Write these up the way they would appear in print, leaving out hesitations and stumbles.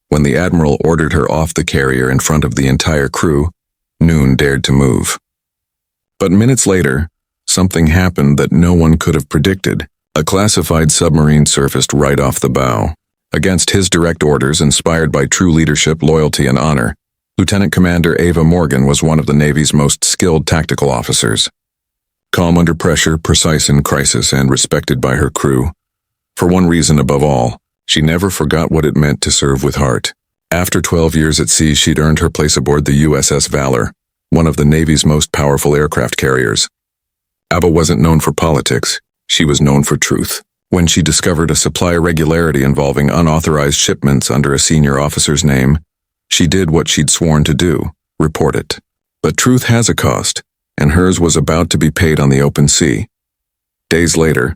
When the Admiral ordered her off the carrier in front of the entire crew, none dared to move. But minutes later, something happened that no one could have predicted. A classified submarine surfaced right off the bow. Against his direct orders, inspired by true leadership, loyalty, and honor, Lieutenant Commander Ava Morgan was one of the Navy's most skilled tactical officers. Calm under pressure, precise in crisis, and respected by her crew. For one reason above all, she never forgot what it meant to serve with heart. After 12 years at sea, she'd earned her place aboard the USS Valor, one of the Navy's most powerful aircraft carriers. Ava wasn't known for politics, she was known for truth. When she discovered a supply irregularity involving unauthorized shipments under a senior officer's name, she did what she'd sworn to do, report it. But truth has a cost, and hers was about to be paid on the open sea. Days later,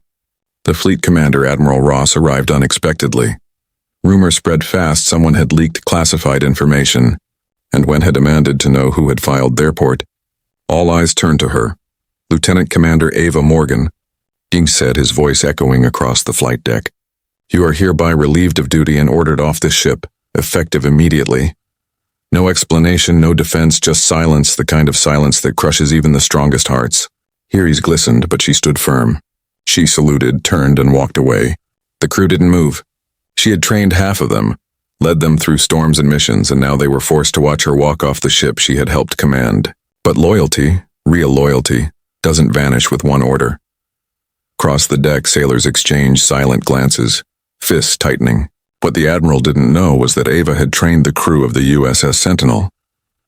the fleet commander, Admiral Ross, arrived unexpectedly. Rumors spread fast someone had leaked classified information, and when had demanded to know who had filed their report, all eyes turned to her. Lieutenant Commander Ava Morgan, he said, his voice echoing across the flight deck. You are hereby relieved of duty and ordered off this ship, effective immediately. No explanation, no defense, just silence, the kind of silence that crushes even the strongest hearts. Hearies glistened, but she stood firm. She saluted, turned, and walked away. The crew didn't move. She had trained half of them, led them through storms and missions, and now they were forced to watch her walk off the ship she had helped command. But loyalty, real loyalty, doesn't vanish with one order. Across the deck, sailors exchanged silent glances, fists tightening. What the Admiral didn't know was that Ava had trained the crew of the USS Sentinel,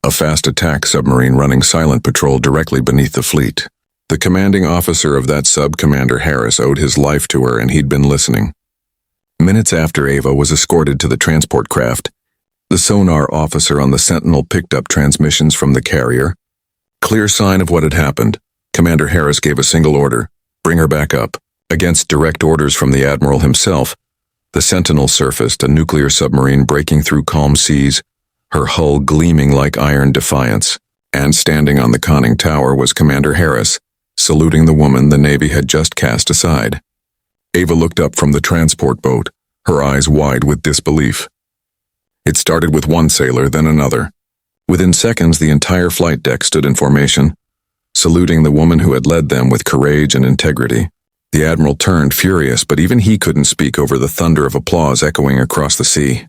a fast attack submarine running silent patrol directly beneath the fleet. The commanding officer of that sub, Commander Harris, owed his life to her, and he'd been listening. Minutes after Ava was escorted to the transport craft, the sonar officer on the Sentinel picked up transmissions from the carrier. Clear sign of what had happened. Commander Harris gave a single order: bring her back up. Against direct orders from the Admiral himself, the Sentinel surfaced, a nuclear submarine breaking through calm seas, her hull gleaming like iron defiance. And standing on the conning tower was Commander Harris, saluting the woman the Navy had just cast aside. Ava looked up from the transport boat, her eyes wide with disbelief. It started with one sailor, then another. Within seconds, the entire flight deck stood in formation, saluting the woman who had led them with courage and integrity. The Admiral turned, furious, but even he couldn't speak over the thunder of applause echoing across the sea.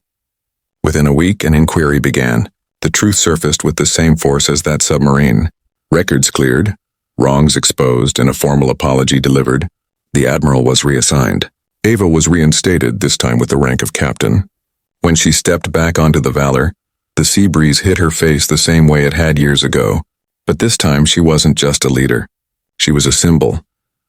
Within a week, an inquiry began. The truth surfaced with the same force as that submarine. Records cleared, wrongs exposed, and a formal apology delivered. The Admiral was reassigned. Ava was reinstated, this time with the rank of captain. When she stepped back onto the Valor, the sea breeze hit her face the same way it had years ago. But this time she wasn't just a leader. She was a symbol,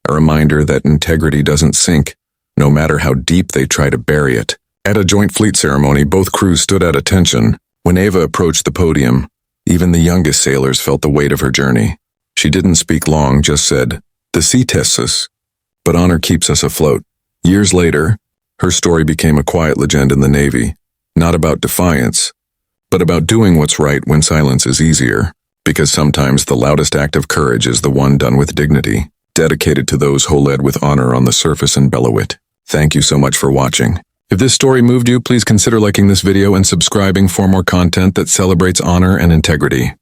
a reminder that integrity doesn't sink, no matter how deep they try to bury it. At a joint fleet ceremony, both crews stood at attention. When Ava approached the podium, even the youngest sailors felt the weight of her journey. She didn't speak long, just said, "The sea tests us, but honor keeps us afloat." Years later, her story became a quiet legend in the Navy, not about defiance, but about doing what's right when silence is easier. Because sometimes the loudest act of courage is the one done with dignity, dedicated to those who led with honor on the surface and bellow it. Thank you so much for watching. If this story moved you, please consider liking this video and subscribing for more content that celebrates honor and integrity.